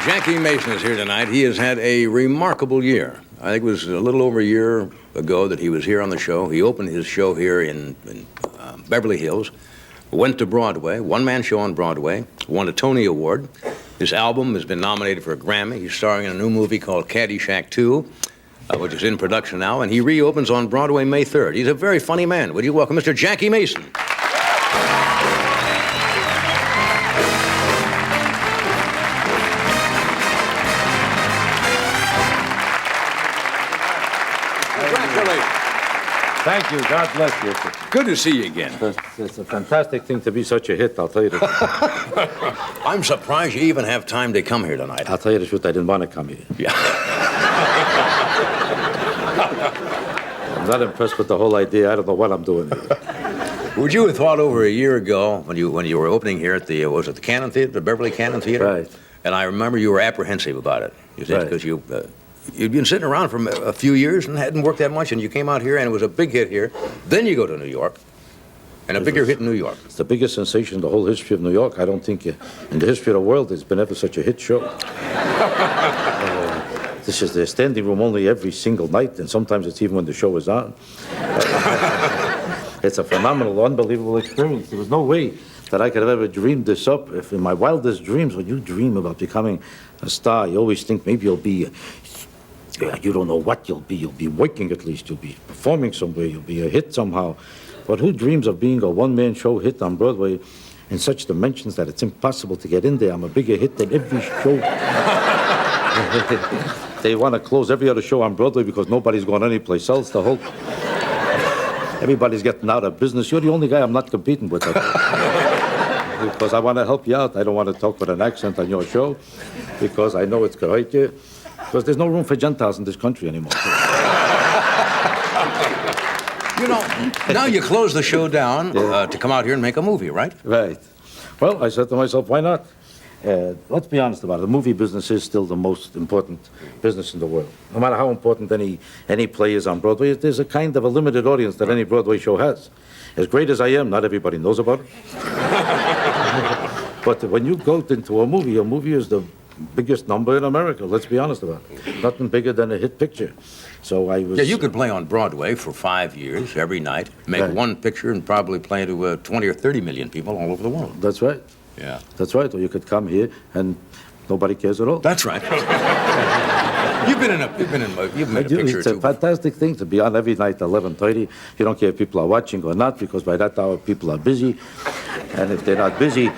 Jackie Mason is here tonight. He has had a remarkable year. I think it was a little over a year ago that he was here on the show. He opened his show here in Beverly Hills, went to Broadway, one-man show on Broadway, won a Tony Award. His album has been nominated for a Grammy. He's starring in a new movie called Caddyshack 2, which is in production now, and he reopens on Broadway May 3rd. He's a very funny man. Would you welcome Mr. Jackie Mason? Thank you. God bless you. Good to see you again. It's a fantastic thing to be such a hit, I'll tell you the truth. I'm surprised you even have time to come here tonight. I'll tell you the truth, I didn't want to come here. Yeah. I'm not impressed with the whole idea. I don't know what I'm doing here. Would you have thought over a year ago when you were opening here at the, was it the Cannon Theater, the Beverly Cannon Theater? Right. And I remember you were apprehensive about it. You said, because you'd been sitting around for a few years and hadn't worked that much, and you came out here and it was a big hit here. Then you go to New York, and a bigger hit in New York. It's the biggest sensation in the whole history of New York. I don't think in the history of the world there's been ever such a hit show. This is the standing room only every single night, and sometimes it's even when the show is on. It's a phenomenal, unbelievable experience. There was no way that I could have ever dreamed this up. If in my wildest dreams, when you dream about becoming a star, you always think maybe you'll be... you don't know what you'll be. You'll be working at least. You'll be performing somewhere. You'll be a hit somehow. But who dreams of being a one-man show hit on Broadway in such dimensions that it's impossible to get in there? I'm a bigger hit than every show. They want to close every other show on Broadway because nobody's going anyplace else. Everybody's getting out of business. You're the only guy I'm not competing with. Because I want to help you out. I don't want to talk with an accent on your show because I know it's going to hurt you. Because there's no room for Gentiles in this country anymore. You know, now you close the show down to come out here and make a movie, right? Right. Well, I said to myself, why not? Let's be honest about it. The movie business is still the most important business in the world. No matter how important any play is on Broadway, there's a kind of a limited audience that any Broadway show has. As great as I am, not everybody knows about it. But when you go into a movie is the biggest number in America, let's be honest about it. Nothing bigger than a hit picture. So I was... Yeah, you could play on Broadway for 5 years, every night, make one picture and probably play to 20 or 30 million people all over the world. That's right. Yeah. That's right. Or you could come here and nobody cares at all. That's right. You've made a picture It's a fantastic thing to be on every night at 11:30. You don't care if people are watching or not, because by that hour people are busy. And if they're not busy,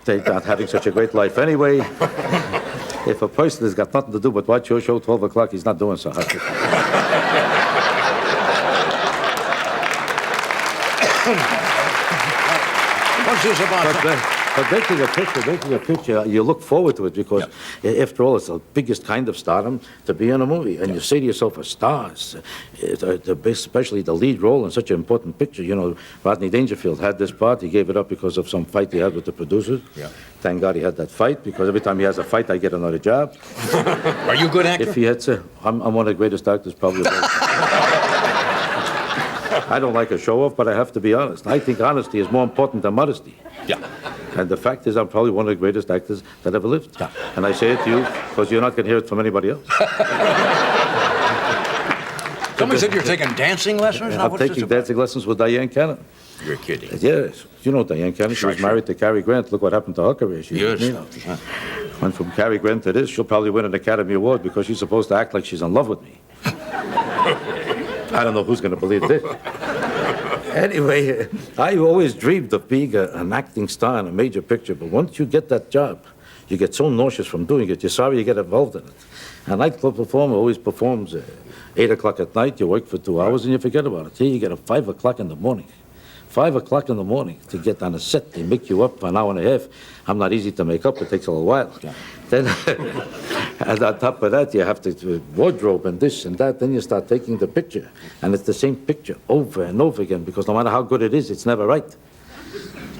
they're not having such a great life anyway. If a person has got nothing to do but watch your show 12 o'clock, he's not doing so hot. What's this about? But making a picture, you look forward to it because, after all, it's the biggest kind of stardom to be in a movie. And you say to yourself, a star, especially the lead role in such an important picture. You know, Rodney Dangerfield had this part. He gave it up because of some fight he had with the producers. Yeah. Thank God he had that fight, because every time he has a fight, I get another job. Are you a good actor? If he had to, I'm one of the greatest actors probably. I don't like a show-off, but I have to be honest. I think honesty is more important than modesty. Yeah. And the fact is, I'm probably one of the greatest actors that ever lived. Yeah. And I say it to you because you're not going to hear it from anybody else. Somebody said you're taking dancing lessons? I'm taking dancing lessons with Diane Cannon. You're kidding. Yes. You know Diane Cannon. She was married to Cary Grant. Look what happened to her career. Yes. Went from Cary Grant to this. She'll probably win an Academy Award because she's supposed to act like she's in love with me. I don't know who's going to believe this. Anyway, I always dreamed of being an acting star in a major picture, but once you get that job, you get so nauseous from doing it, you're sorry you get involved in it. A nightclub performer always performs 8 o'clock at night, you work for 2 hours, and you forget about it. Here you get at 5 o'clock in the morning. 5 o'clock in the morning to get on a set. They make you up for an hour and a half. I'm not easy to make up. It takes a little while. Yeah. Then, and on top of that, you have to wardrobe and this and that. Then you start taking the picture. And it's the same picture over and over again, because no matter how good it is, it's never right.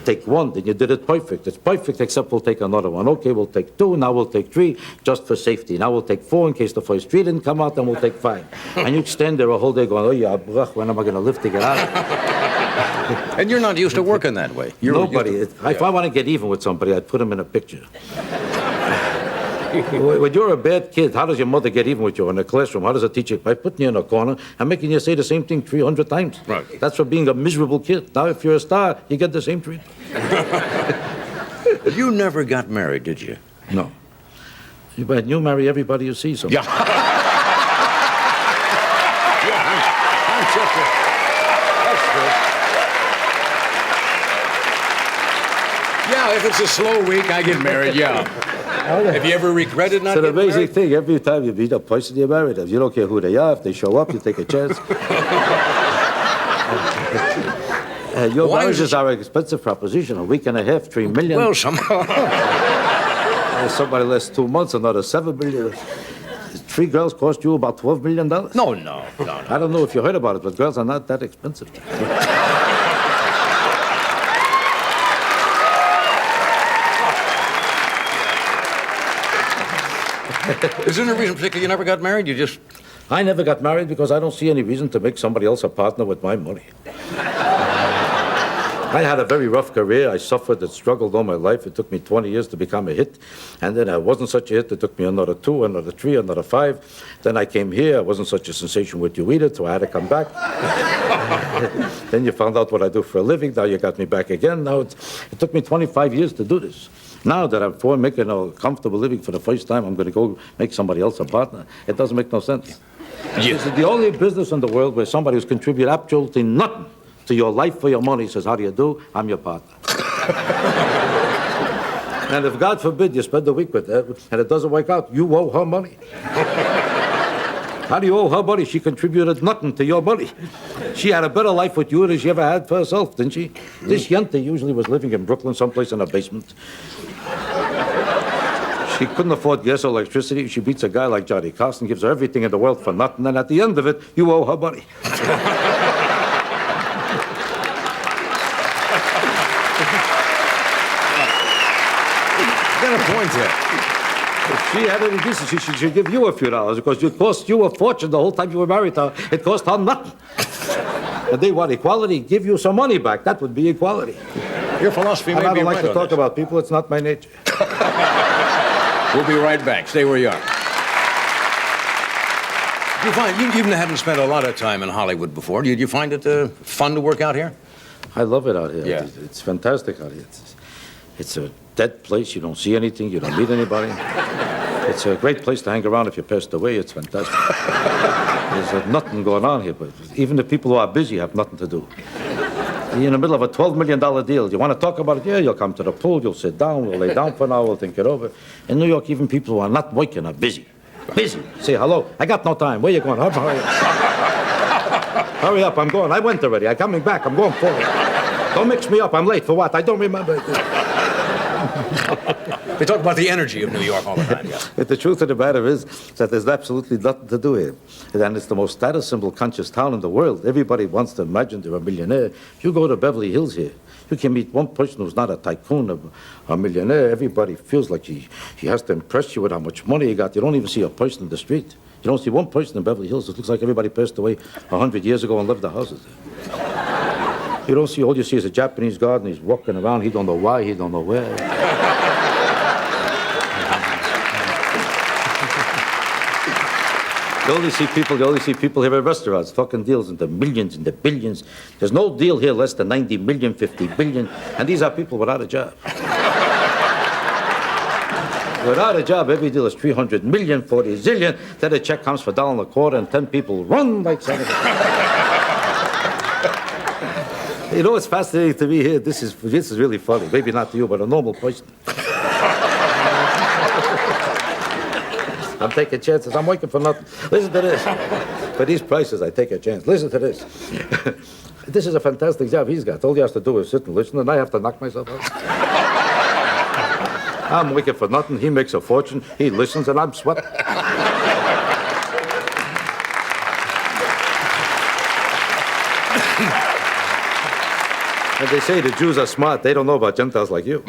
Take one, then you did it perfect. It's perfect, except we'll take another one. Okay, we'll take 2, now we'll take 3, just for safety. Now we'll take 4 in case the first 3 didn't come out, then we'll take 5. And you'd stand there a whole day going, oh yeah, when am I going to live to get out of it? And you're not used to working that way. Nobody. If I want to get even with somebody, I'd put him in a picture. When you're a bad kid, how does your mother get even with you in the classroom? How does a teacher? By putting you in a corner and making you say the same thing 300 times. Right. That's for being a miserable kid. Now, if you're a star, you get the same treatment. You never got married, did you? No. But you marry everybody you see. So. Yeah. I'm just that's true. Yeah, if it's a slow week, I get married, yeah. Have you ever regretted not It's an getting amazing married? thing. Every time you meet a person, you marry them. You don't care who they are. If they show up, you take a chance. Your Why is marriages it- are an expensive proposition. A week and a half, $3 million. Well, somehow. Somebody lasts 2 months, another $7 million. 3 girls cost you about $12 million. No. I don't know if you heard about it, but girls are not that expensive. Is there any reason particularly you never got married? You just... I never got married because I don't see any reason to make somebody else a partner with my money. I had a very rough career. I suffered and struggled all my life. It took me 20 years to become a hit. And then I wasn't such a hit. It took me another 2, another 3, another 5. Then I came here. I wasn't such a sensation with you either, so I had to come back. Then you found out what I do for a living. Now you got me back again. Now it took me 25 years to do this. Now that I'm making a comfortable living for the first time, I'm going to go make somebody else a partner. It doesn't make no sense. This is the only business in the world where somebody who's contributed absolutely nothing to your life for your money says, how do you do? I'm your partner. And if, God forbid, you spend a week with her and it doesn't work out, you owe her money. How do you owe her money? She contributed nothing to your money. She had a better life with you than she ever had for herself, didn't she? This Yente usually was living in Brooklyn, someplace in a basement. She couldn't afford gas or electricity. She beats a guy like Johnny Carson, gives her everything in the world for nothing, and at the end of it, you owe her money. Got a point there. If she had any decency, she should give you a few dollars because it cost you a fortune the whole time you were married to her. It cost her nothing. And they want equality, give you some money back. That would be equality. Your philosophy may And I be don't like right to on talk this. about people. It's not my nature. We'll be right back. Stay where you are. You find you even hadn't spent a lot of time in Hollywood before. Did you find it fun to work out here? I love it out here. Yeah. It's fantastic out here. It's a dead place. You don't see anything. You don't meet anybody. It's a great place to hang around if you passed away. It's fantastic. There's nothing going on here, but even the people who are busy have nothing to do. You're in the middle of a $12 million deal. You want to talk about it? Yeah, you'll come to the pool, you'll sit down, we'll lay down for an hour, we'll think it over. In New York, even people who are not working are busy. Busy. Say hello. I got no time. Where you going? Hurry up. Hurry up, I'm going. I went already. I'm coming back. I'm going forward. Don't mix me up. I'm late. For what? I don't remember. They talk about the energy of New York all the time. Yeah. But the truth of the matter is that there's absolutely nothing to do here. And it's the most status symbol conscious town in the world. Everybody wants to imagine they're a millionaire. If you go to Beverly Hills here, you can meet one person who's not a tycoon or a millionaire. Everybody feels like he has to impress you with how much money he got. You don't even see a person in the street. You don't see one person in Beverly Hills. It looks like everybody passed away 100 years ago and left the houses there. You don't see, all you see is a Japanese garden. He's walking around. He don't know why. He don't know where. You only see people here at restaurants talking deals in the millions and the billions. There's no deal here less than 90 million, 50 billion, and these are people without a job. Without a job, every deal is 300 million, 40 zillion. Then a check comes for $1.25, and 10 people run like Santa. You know what's fascinating to me here? This is really funny. Maybe not to you, but a normal person. I'm taking chances. I'm working for nothing. Listen to this. For these prices, I take a chance. Listen to this. This is a fantastic job he's got. All he has to do is sit and listen, and I have to knock myself out. I'm working for nothing. He makes a fortune. He listens, and I'm sweating. And they say the Jews are smart. They don't know about Gentiles like you.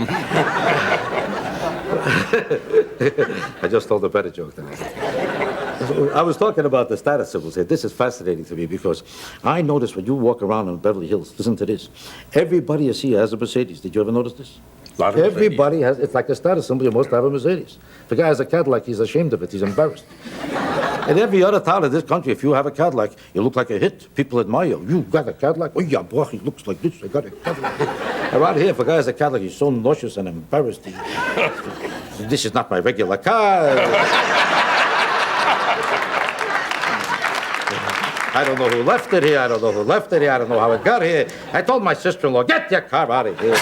I just told a better joke than that. I was talking about the status symbols here. This is fascinating to me because I notice when you walk around in Beverly Hills, listen to this. Everybody you see has a Mercedes. Did you ever notice this? Lot of Mercedes. Everybody has, it's like a status symbol, you must have a Mercedes. If a guy has a Cadillac, he's ashamed of it, he's embarrassed. In every other town in this country, if you have a Cadillac, you look like a hit. People admire you. You got a Cadillac? Oh, yeah, boy, he looks like this. I got a Cadillac. Around here, if a guy has a Cadillac, he's so nauseous and embarrassed. This is not my regular car. I don't know who left it here. I don't know who left it here. I don't know how it got here. I told my sister-in-law, get your car out of here.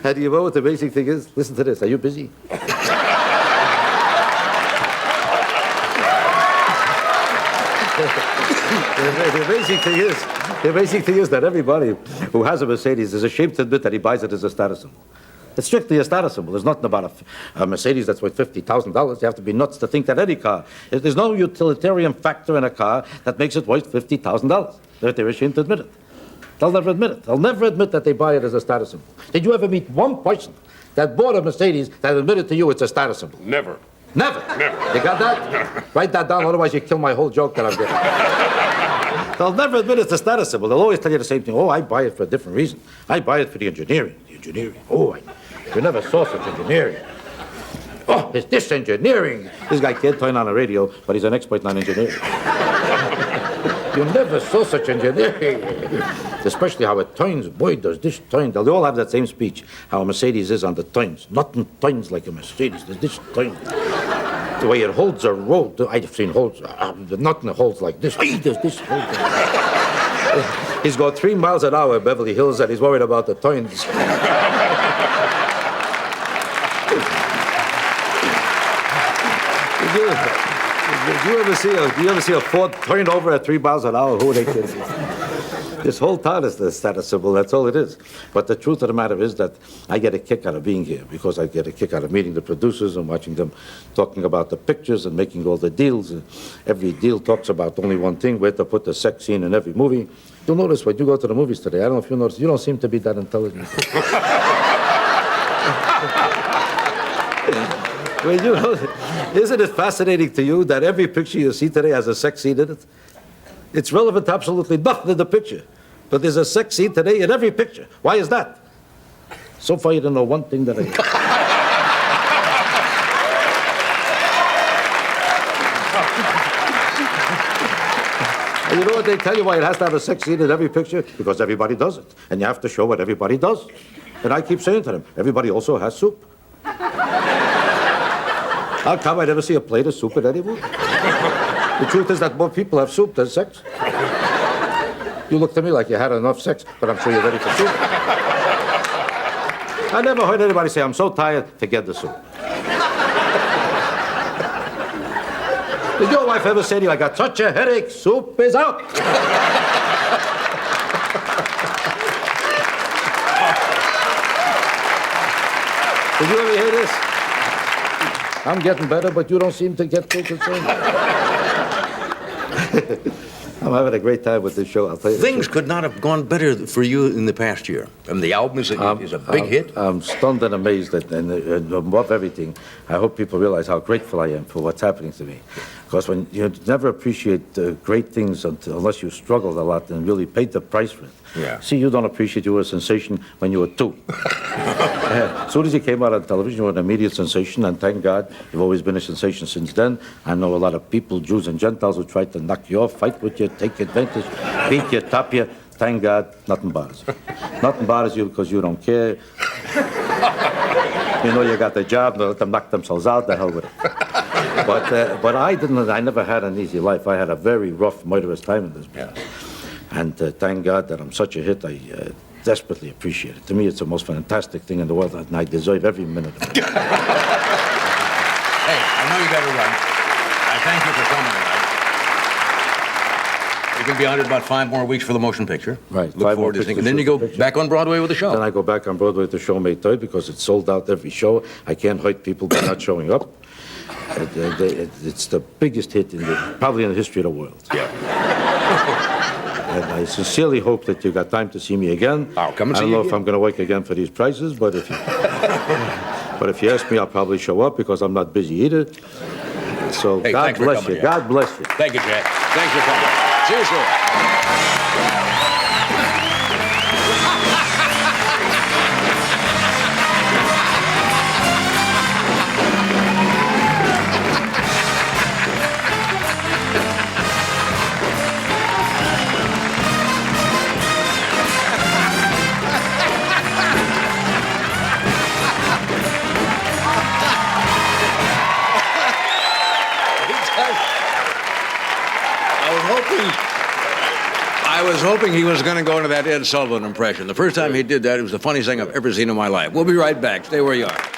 And you know what the amazing thing is? Listen to this. Are you busy? The amazing thing is that everybody who has a Mercedes is ashamed to admit that he buys it as a status symbol. It's strictly a status symbol. There's nothing about a Mercedes that's worth $50,000. You have to be nuts to think that any car. There's no utilitarian factor in a car that makes it worth $50,000. They're ashamed to admit it. They'll never admit it. They'll never admit that they buy it as a status symbol. Did you ever meet one person that bought a Mercedes that admitted to you it's a status symbol? Never. Never. Never. You got that? Write that down, otherwise you kill my whole joke that I'm getting. They'll never admit it's a status symbol. They'll always tell you the same thing. Oh, I buy it for a different reason. I buy it for the engineering. The engineering. Oh, you never saw such engineering. Oh, it's this engineering. This guy can't turn on a radio, but he's an expert on engineering. You never saw such engineering. Especially how it turns. Boy, does this turn. They'll all have that same speech, how a Mercedes is on the turns. Nothing turns like a Mercedes. There's this turn. The way it holds a road. I've seen holds. Nothing holds like this. Hey, there's this hold. He's got 3 miles an hour in Beverly Hills, and he's worried about the turns. Do you ever see a Ford turn over at 3 miles an hour? Who are they kidding? This whole town is the status symbol. That's all it is. But the truth of the matter is that I get a kick out of being here because I get a kick out of meeting the producers and watching them talking about the pictures and making all the deals. Every deal talks about only one thing, where to put the sex scene in every movie. You'll notice when you go to the movies today, I don't know if you notice, you don't seem to be that intelligent. Well, you know, isn't it fascinating to you that every picture you see today has a sex scene in it? It's relevant to absolutely nothing in the picture. But there's a sex scene today in every picture. Why is that? So far, you don't know one thing that I... And you know what they tell you why it has to have a sex scene in every picture? Because everybody does it. And you have to show what everybody does. And I keep saying to them, everybody also has soup. How come I never see a plate of soup in any movie? The truth is that more people have soup than sex. You looked at me like you had enough sex, but I'm sure you're ready for soup. I never heard anybody say, I'm so tired, forget the soup. Did your wife ever say to you, I got such a headache, soup is out? Did you ever hear this? I'm getting better, but you don't seem to get too concerned. I'm having a great time with this show, I'll tell you. Things could not have gone better for you in the past year. I mean, the album is a big hit. I'm stunned and amazed, and above everything, I hope people realize how grateful I am for what's happening to me. Because when you never appreciate great things unless you struggled a lot and really paid the price for it. Yeah. See, you don't appreciate you were a sensation when you were 2. As soon as you came out on television, you were an immediate sensation, and thank God you've always been a sensation since then. I know a lot of people, Jews and Gentiles, who tried to knock you off, fight with you, take advantage, beat you, top you. Thank God, nothing bothers you. Nothing bothers you because you don't care. You know you got the job, they let them knock themselves out, the hell with it. But I never had an easy life. I had a very rough, murderous time in this business. Yeah. And thank God that I'm such a hit. I desperately appreciate it. To me, it's the most fantastic thing in the world, and I deserve every minute of it. Hey, I know you got to run. I thank you for coming tonight. You're going to be on it about 5 more weeks for the motion picture. Right. Look forward to seeing it. And then you go back on Broadway with the show. Then I go back on Broadway with the show May 3rd because it's sold out every show. I can't hurt people by not showing up. It's the biggest hit probably in the history of the world. Yeah. And I sincerely hope that you got time to see me again. I'll come and see you I don't know again. if I'm going to work again for these prices, but if you ask me, I'll probably show up because I'm not busy either. So Hey, God bless you. Jack. God bless you. Thank you, Jack. Thanks for coming. See you soon. was hoping he was going to go into that Ed Sullivan impression. The first time he did that, it was the funniest thing I've ever seen in my life. We'll be right back. Stay where you are.